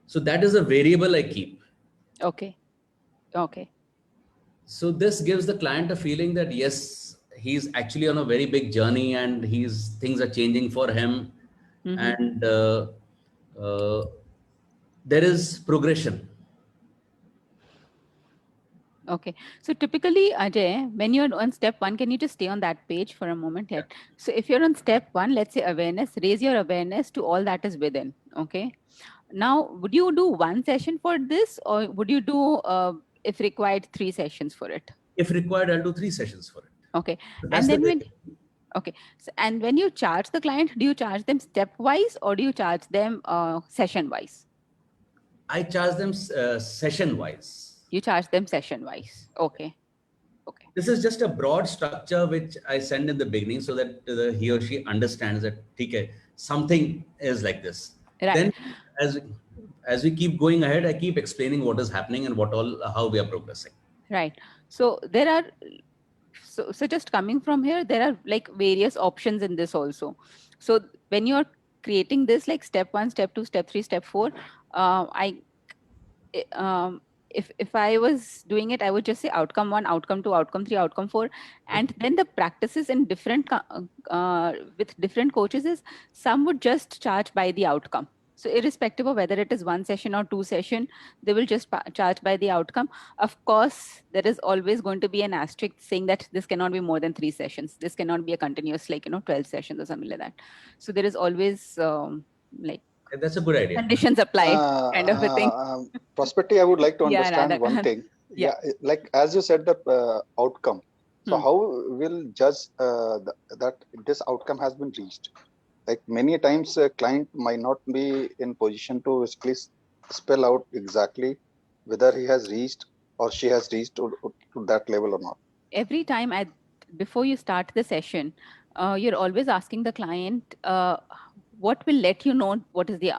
So that is a variable I keep. Okay. So this gives the client a feeling that yes, he's actually on a very big journey and things are changing for him. And there is progression. Okay. So typically, Ajay, when you're on step 1, can you just stay on that page for a moment here? Yeah. So if you're on step 1, let's say awareness, raise your awareness to all that is within. Okay. Now, would you do 1 session for this, or would you do, if required, 3 sessions for it? If required, I'll do 3 sessions for it. Okay. So and then and when you charge the client, do you charge them stepwise or do you charge them session wise? I charge them session wise. You charge them session wise. Okay. This is just a broad structure which I send in the beginning so that he or she understands that okay, something is like this. Right. Then as we keep going ahead, I keep explaining what is happening and how we are progressing. Right. So there are, so just coming from here, there are like various options in this also. So when you're creating this, like step 1, step 2, step 3, step 4, if I was doing it, I would just say outcome 1, outcome 2, outcome 3, outcome 4. And then the practices in different, with different coaches is some would just charge by the outcome. So irrespective of whether it is 1 session or 2 session, they will just charge by the outcome. Of course, there is always going to be an asterisk saying that this cannot be more than 3 sessions. This cannot be a continuous, 12 sessions or something like that. So there is always that's a good idea. Conditions apply kind of a thing. Prosperity, I would like to understand one thing. Yeah, like as you said, the outcome. So how will judge that this outcome has been reached? Like many times a client might not be in position to basically spell out exactly whether he has reached or she has reached to that level or not. Every time before you start the session, you're always asking the client, what will let you know what is the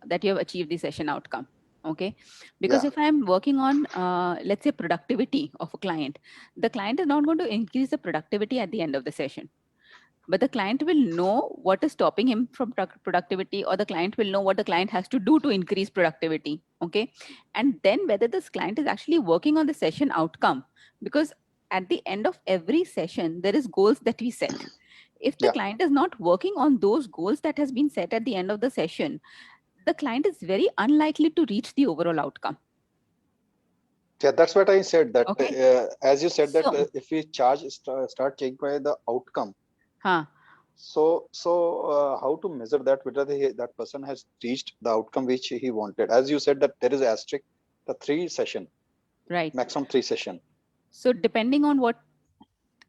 that you have achieved the session outcome. Okay, because if I'm working on let's say productivity of a client, the client is not going to increase the productivity at the end of the session, but the client will know what is stopping him from productivity, or the client will know what the client has to do to increase productivity. Okay, and then whether this client is actually working on the session outcome, because at the end of every session there is goals that we set. If the client is not working on those goals that has been set at the end of the session, the client is very unlikely to reach the overall outcome. Yeah, that's what I said. That as you said, that if we start checking by the outcome. So how to measure that whether that person has reached the outcome which he wanted? As you said that there is asterisk, the 3 session, right? Maximum 3 session. So depending on what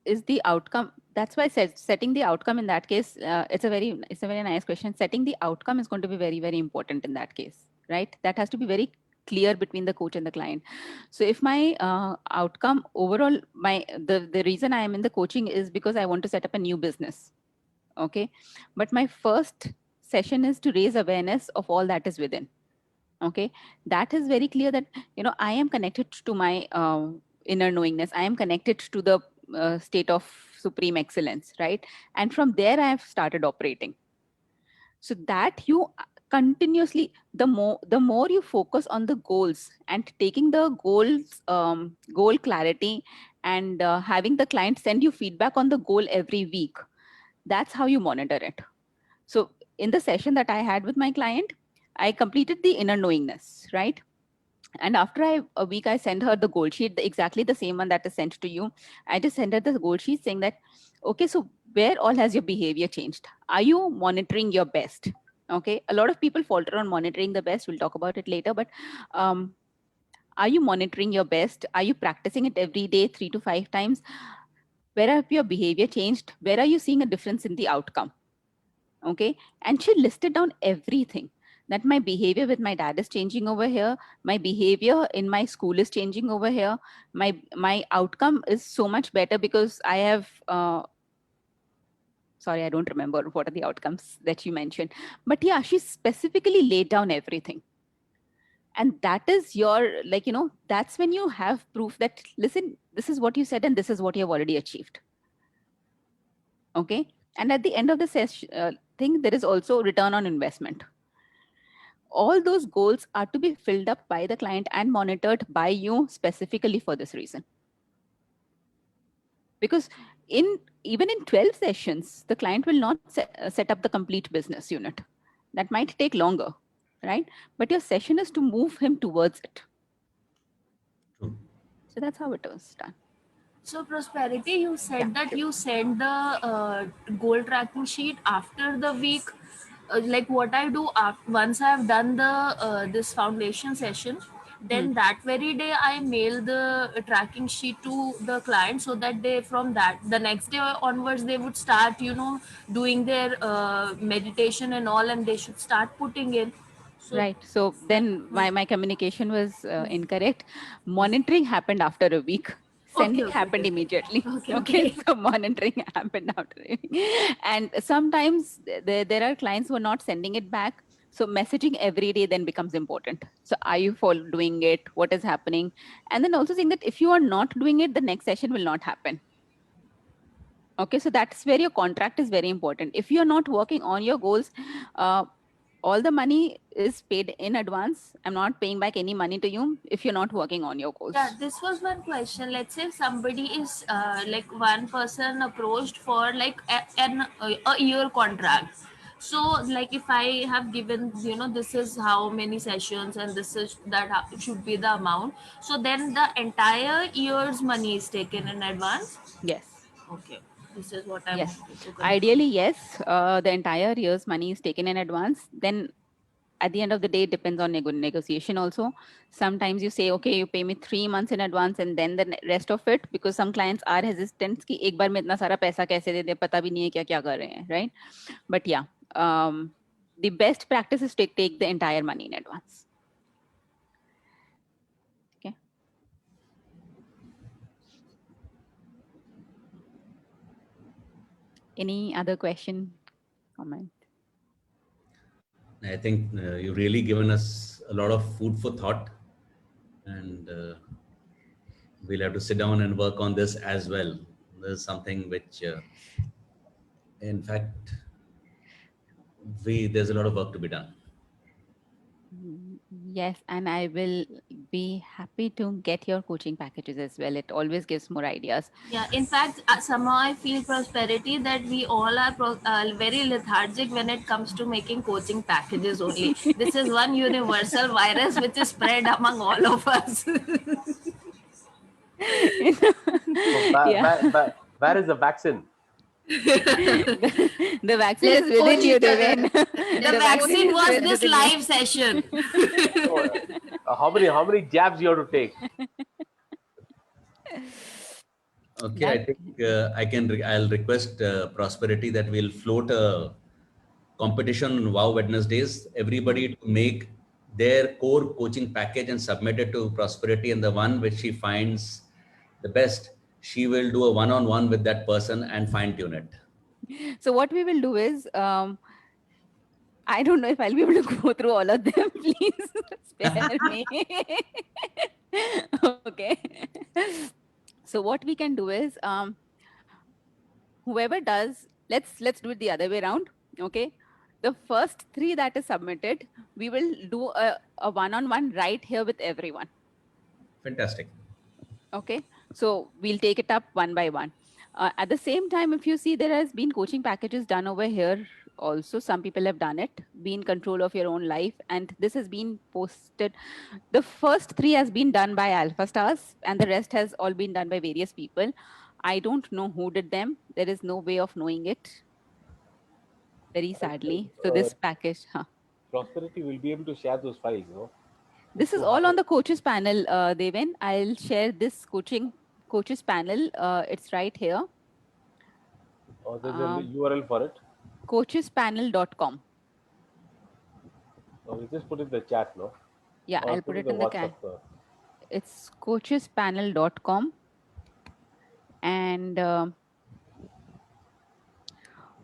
is the outcome, that's why I said setting the outcome in that case, it's a very nice question. Setting the outcome is going to be very, very important in that case, right? That has to be very clear between the coach and the client. So if my outcome overall, the reason I am in the coaching is because I want to set up a new business. Okay. But my first session is to raise awareness of all that is within. Okay. That is very clear that, I am connected to my inner knowingness. I am connected to the state of supreme excellence, right? And from there, I have started operating. So that you continuously, the more you focus on the goals and taking the goal clarity and having the client send you feedback on the goal every week, that's how you monitor it. So in the session that I had with my client, I completed the inner knowingness, right? And after a week, I sent her the goal sheet, exactly the same one that is sent to you. I just sent her the goal sheet saying that, okay, so where all has your behavior changed? Are you monitoring your best? Okay, a lot of people falter on monitoring the best. We'll talk about it later, but are you monitoring your best? Are you practicing it every day, 3 to 5 times? Where have your behavior changed? Where are you seeing a difference in the outcome? Okay, and she listed down everything, that my behavior with my dad is changing over here, my behavior in my school is changing over here, my outcome is so much better because I have sorry, I don't remember what are the outcomes that you mentioned, but yeah, she specifically laid down everything. And that is your, that's when you have proof that, listen, this is what you said and this is what you have already achieved. Okay, and at the end of the session thing, there is also return on investment. All those goals are to be filled up by the client and monitored by you specifically for this reason. Because even in 12 sessions, the client will not set up the complete business unit. That might take longer, right? But your session is to move him towards it. True. So that's how it was done. So Prosperity, you said that you send the goal tracking sheet after the week. Like what I do once I have done the this foundation session, then that very day I mail the tracking sheet to the client, so that they, from that the next day onwards, they would start doing their meditation and all, and they should start putting in. So right. So then my communication was incorrect. Monitoring happened after a week. Sending happened immediately. Okay. So monitoring happened after a week. And sometimes there are clients who are not sending it back. So messaging every day then becomes important. So are you doing it? What is happening? And then also saying that if you are not doing it, the next session will not happen. Okay. So that's where your contract is very important. If you're not working on your goals, all the money is paid in advance. I'm not paying back any money to you if you're not working on your goals. Yeah, this was one question. Let's say somebody is like one person approached for like a year contract. So like if I have given, this is how many sessions and this is should be the amount. So then the entire year's money is taken in advance. Yes. Okay. This is what I Yes. wanted to confirm. Ideally, yes. The entire year's money is taken in advance. Then at the end of the day, it depends on negotiation also. Sometimes you say, okay, you pay me 3 months in advance and then the rest of it, because some clients are hesitant कि एक बार में इतना सारा पैसा कैसे दे दे, पता भी नहीं है क्या क्या कर रहे हैं, right? But yeah, the best practice is to take the entire money in advance. Okay. Any other question, comment? I think you've really given us a lot of food for thought, and we'll have to sit down and work on this as well. This is something which, in fact, there's a lot of work to be done. Yes, and I will be happy to get your coaching packages as well. It always gives more ideas. Yeah, in fact, somehow I feel Prosperity that we all are very lethargic when it comes to making coaching packages only. This is one universal virus which is spread among all of us. Where is the vaccine? The vaccine is within you, Devin. The vaccine was this live session. How many jabs you have to take? Okay, I think I'll request Prosperity that we'll float a competition on Wow Wednesdays. Everybody to make their core coaching package and submit it to Prosperity, and the one which she finds the best, she will do a one-on-one with that person and fine tune it. So what we will do is, I don't know if I'll be able to go through all of them. Please spare me. Okay. So what we can do is, whoever does, let's do it the other way around. Okay. The first 3 that is submitted, we will do a one-on-one right here with everyone. Fantastic. Okay. So we'll take it up one by one. At the same time, if you see, there has been coaching packages done over here also. Some people have done it, be in control of your own life. And this has been posted. The first 3 has been done by Alpha Stars, and the rest has all been done by various people. I don't know who did them. There is no way of knowing it, very sadly. So this package, Prosperity will be able to share those files, no? this is all on the coaches panel, Devin. I'll share this coaches panel. It's right here. Or there's a URL for it. Coachespanel.com. Or we just put it in the chat, no? Yeah, Or I'll put it in the chat. WhatsApp. It's coachespanel.com. And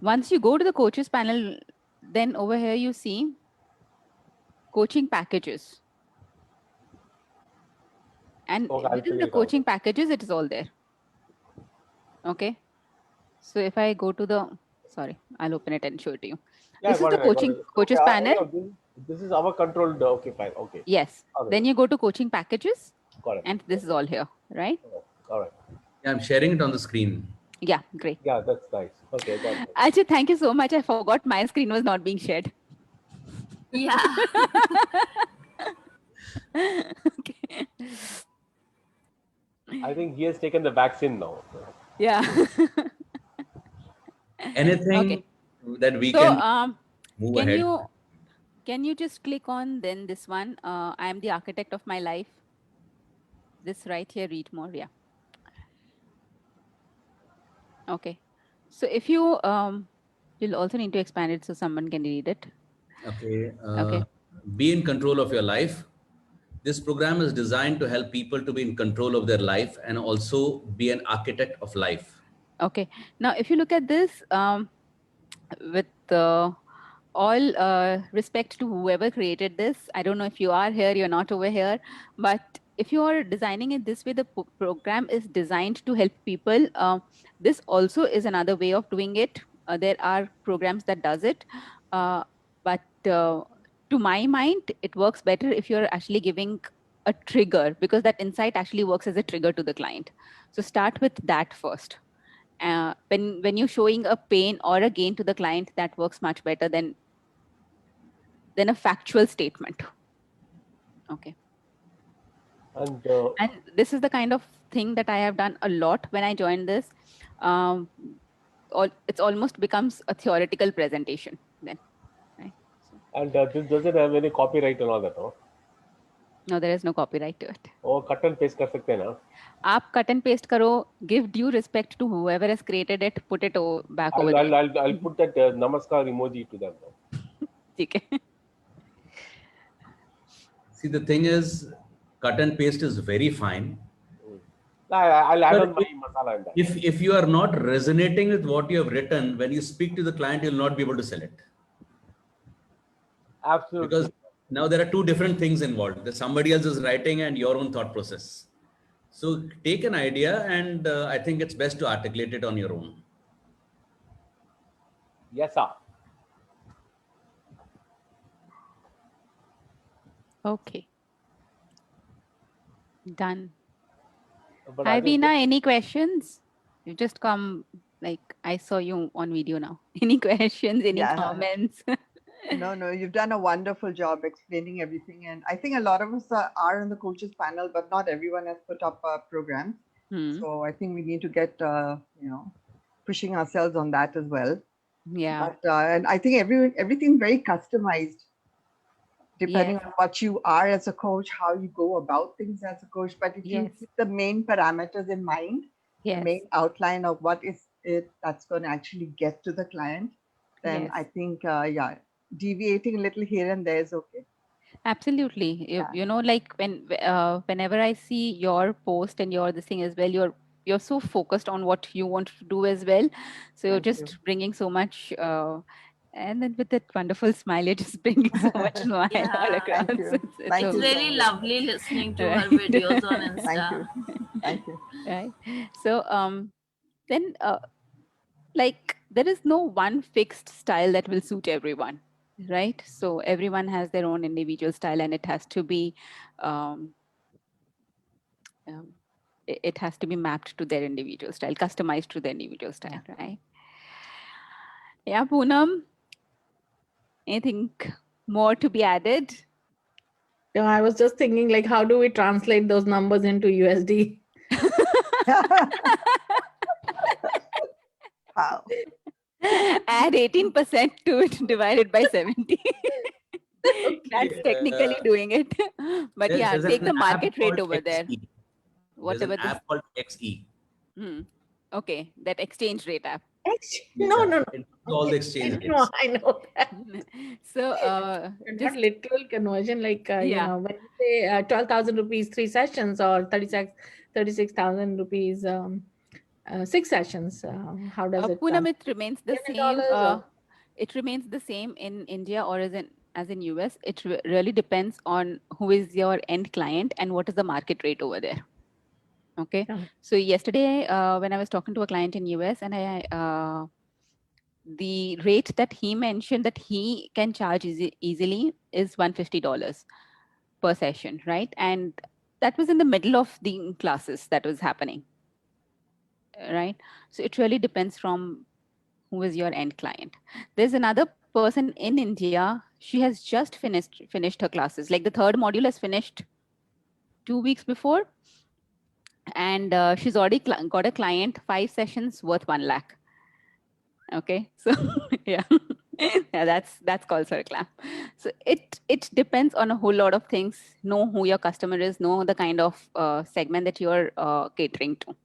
once you go to the coaches panel, then over here you see coaching packages. And within the coaching packages, it is all there. Okay. So if I go to the, sorry, I'll open it and show it to you. Yeah, this is the coaches panel. This is our controlled, okay, fine, okay. Yes. Okay. Then you go to coaching packages. Correct. And this is all here, right? All right. Yeah, I'm sharing it on the screen. Yeah, great. Yeah, that's nice. Okay, got it. Actually, thank you so much. I forgot my screen was not being shared. Yeah. Okay. I think he has taken the vaccine now. Yeah. Anything that we can move ahead. Can you just click on then this one? I am the architect of my life. This right here, read more. Yeah. Okay. So if you, you'll also need to expand it so someone can read it. Okay. Okay. Be in control of your life. This program is designed to help people to be in control of their life and also be an architect of life. Okay. Now, if you look at this, with all respect to whoever created this, I don't know if you are here, you're not over here, but if you are designing it this way, the program is designed to help people. This also is another way of doing it. There are programs that does it, but to my mind, it works better if you're actually giving a trigger, because that insight actually works as a trigger to the client. So start with that first. When you're showing a pain or a gain to the client, that works much better than a factual statement. Okay. And this is the kind of thing that I have done a lot when I joined this. It's almost becomes a theoretical presentation then. Right? So. And this doesn't have any copyright and all that, no? No, there is no copyright to it. Oh, cut and paste कर सकते हैं ना? आप cut and paste करो. Give due respect to whoever has created it. Put it back over there. I'll put that namaskar emoji to them. ठीक है. See, the thing is, cut and paste is very fine. I'll add on my masala in that. If you are not resonating with what you have written, when you speak to the client, you'll not be able to sell it. Absolutely. Because now there are two different things involved. That somebody else is writing and your own thought process. So take an idea, and I think it's best to articulate it on your own. Yes, sir. Okay. Done. Hi, Veena, any questions? You just come, like, I saw you on video now. Any questions, any comments? No, you've done a wonderful job explaining everything. And I think a lot of us are on the coaches panel, but not everyone has put up programs. So I think we need to get, pushing ourselves on that as well. Yeah. But, and I think everything's very customized, depending on what you are as a coach, how you go about things as a coach. But if you keep the main parameters in mind, the main outline of what is it that's going to actually get to the client, then I think, deviating a little here and there is okay. Absolutely. You know, like whenever I see your post and your this thing as well, you're so focused on what you want to do as well. So you're Thank you. just bringing so much, and then with that wonderful smile, you're just bringing so much smile all Yeah. across. Thank you. It's Thank It's you so really much. lovely listening to her right. videos on Thank Insta. you. Thank you. Right. So then like there is no one fixed style that will suit everyone, right? So everyone has their own individual style, and it has to be um, um, it has to be mapped to their individual style, customized to their individual style, right? Yeah, Poonam, anything more to be added? No, I was just thinking, like, how do we translate those numbers into USD? Wow. Add 18% to it, divided by 70. That's technically doing it. But yeah, There's take an the app market rate called over there. XE. There's an Whatever this. app called XE. Okay, that exchange rate app. No, no, no. It does all the exchange No, rates. I know that. So Not literal conversion, like, yeah. when you say 12,000 rupees 3 sessions, or 36,000 rupees 6 sessions, how does it Poonam, translate? it remains the same. $11 or? It remains the same in India or as in US. It really depends on who is your end client and what is the market rate over there. Okay. Yeah. So yesterday, when I was talking to a client in US, and the rate that he mentioned that he can charge easily is $150 per session, right? And that was in the middle of the classes that was happening, right? So it really depends from who is your end client. There's another person in India. She has just finished her classes. Like the third module has finished 2 weeks before, and she's already got a client, 5 sessions worth 1 lakh. Okay, so yeah. Yeah, that's called circlam. So it depends on a whole lot of things. Know who your customer is, know the kind of segment that you're catering to.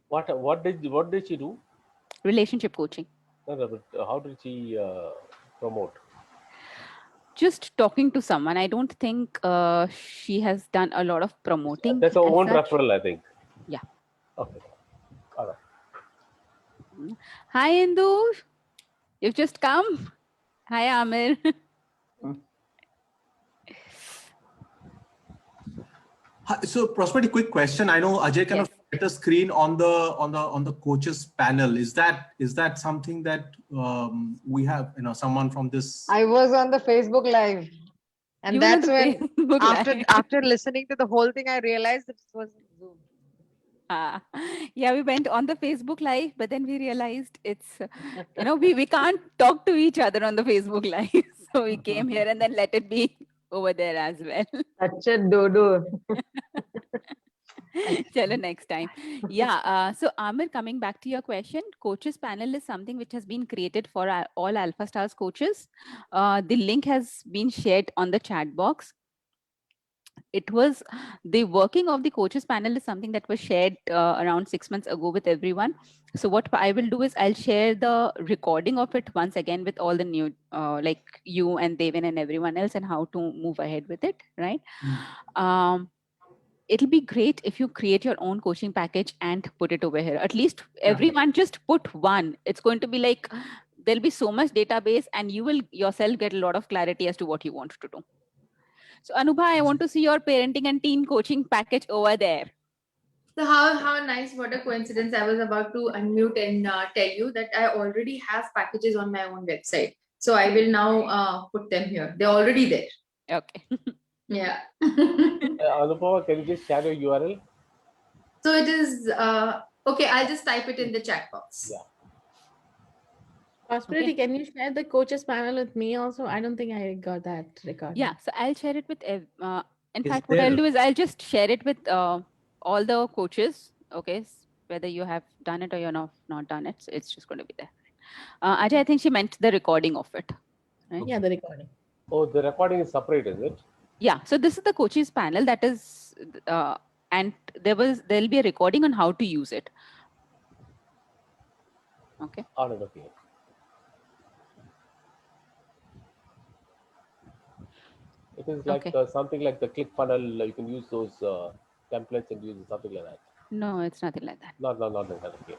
What did she do? Relationship coaching. No, no, but how did she promote? Just talking to someone. I don't think she has done a lot of promoting. That's her as own such. referral, I think. Yeah. Okay. All right. Hi, Indu. You've just come. Hi, Amir. So, Prosperity, quick question. I know Ajay kind of set a screen on the coaches panel. Is that something that we have? Someone from this. I was on the Facebook Live, and that's when after listening to the whole thing, I realized this was Zoom. Yeah, we went on the Facebook Live, but then we realized it's, we can't talk to each other on the Facebook Live. So we came here and then let it be over there as well. Such a dodo. Chalo, next time. Yeah. So Amir, coming back to your question, coaches panel is something which has been created for all Alpha Stars coaches. The link has been shared on the chat box. It was the working of the coaches panel is something that was shared around 6 months ago with everyone. So what I will do is I'll share the recording of it once again with all the new, like you and Devin and everyone else, and how to move ahead with it, right? It'll be great if you create your own coaching package and put it over here. At least everyone just put one. It's going to be like, there'll be so much database, and you will yourself get a lot of clarity as to what you want to do. So Anubha, I want to see your parenting and teen coaching package over there. So how nice, what a coincidence. I was about to unmute and tell you that I already have packages on my own website. So I will now put them here. They're already there. Okay. Yeah. Anupama, can you just share your URL? So it is, okay, I'll just type it in the chat box. Yeah. Prosperity, can you share the coaches panel with me also? I don't think I got that recording. Yeah, so I'll share it with, in fact, what I'll do is I'll just share it with all the coaches, okay, whether you have done it or you're not done it. So it's just going to be there. Ajay, I think she meant the recording of it. Right? Yeah, the recording. Oh, the recording is separate, is it? Yeah, so this is the coaches panel that is, and there'll be a recording on how to use it. Okay. All right, okay. It is like something like the click funnel. You can use those templates and use something like that. No, it's nothing like that. Not like that. Okay.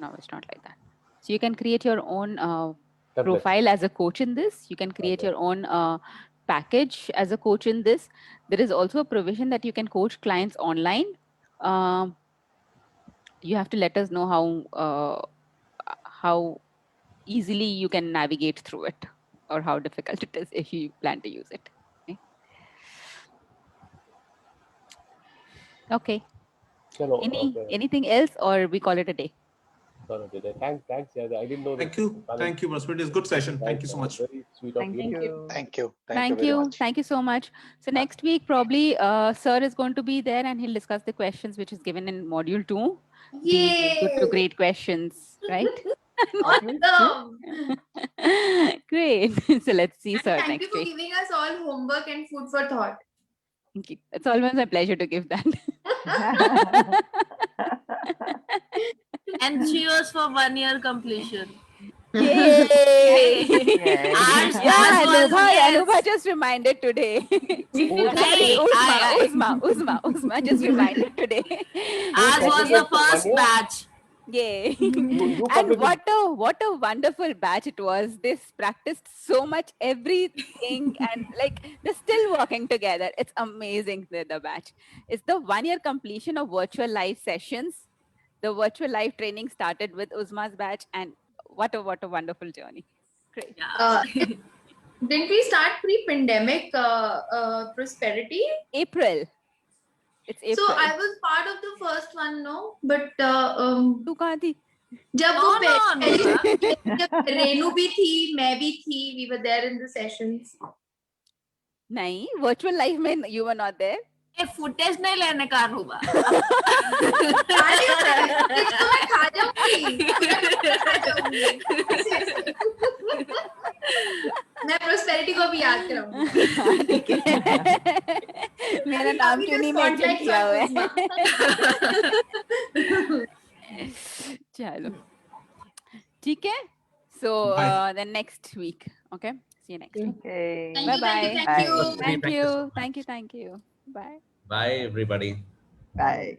No, it's not like that. So you can create your own Templates. profile as a coach in this. You can create your own package as a coach in this. There is also a provision that you can coach clients online. You have to let us know how easily you can navigate through it, or how difficult it is if you plan to use it. Okay. Hello, Anything else, or we call it a day? Thanks. Yeah, I didn't know. Thank you, Prosperity. It's a good session. Thank you so much. Very sweet of you. Thank you. Thank you so much. So next week, probably, Sir is going to be there, and he'll discuss the questions which is given in module 2. The good to great questions, right? Awesome. Great. So let's see, Sir, Thank next you for week. giving us all homework and food for thought. Thank you. It's always a pleasure to give that. And cheers for 1 year completion. Yay! Yes. Anubha just reminded today. Uzma just reminded today. Ours was the first batch. Yay. And what a wonderful batch it was. This practiced so much everything, and like they're still working together. It's amazing, the batch. It's the 1 year completion of virtual live sessions. The virtual live training started with Uzma's batch, and what a wonderful journey. Great. Didn't we start pre-pandemic prosperity? April. It's April. So I was part of the first one, no? But तू कहाँ थी? जब रेनू भी थी, मैं भी थी, we were there in the sessions. नहीं, virtual live में you were not there. Footage नहीं लेने का होगा. मैं prosperity को भी याद कराऊंगी. मेरा नाम क्यों नहीं मेंशन किया हुआ है? चलो, ठीक है. So then next week, okay. See you next week. Okay. Bye bye. Thank you. Thank you. Bye. Bye, everybody. Bye.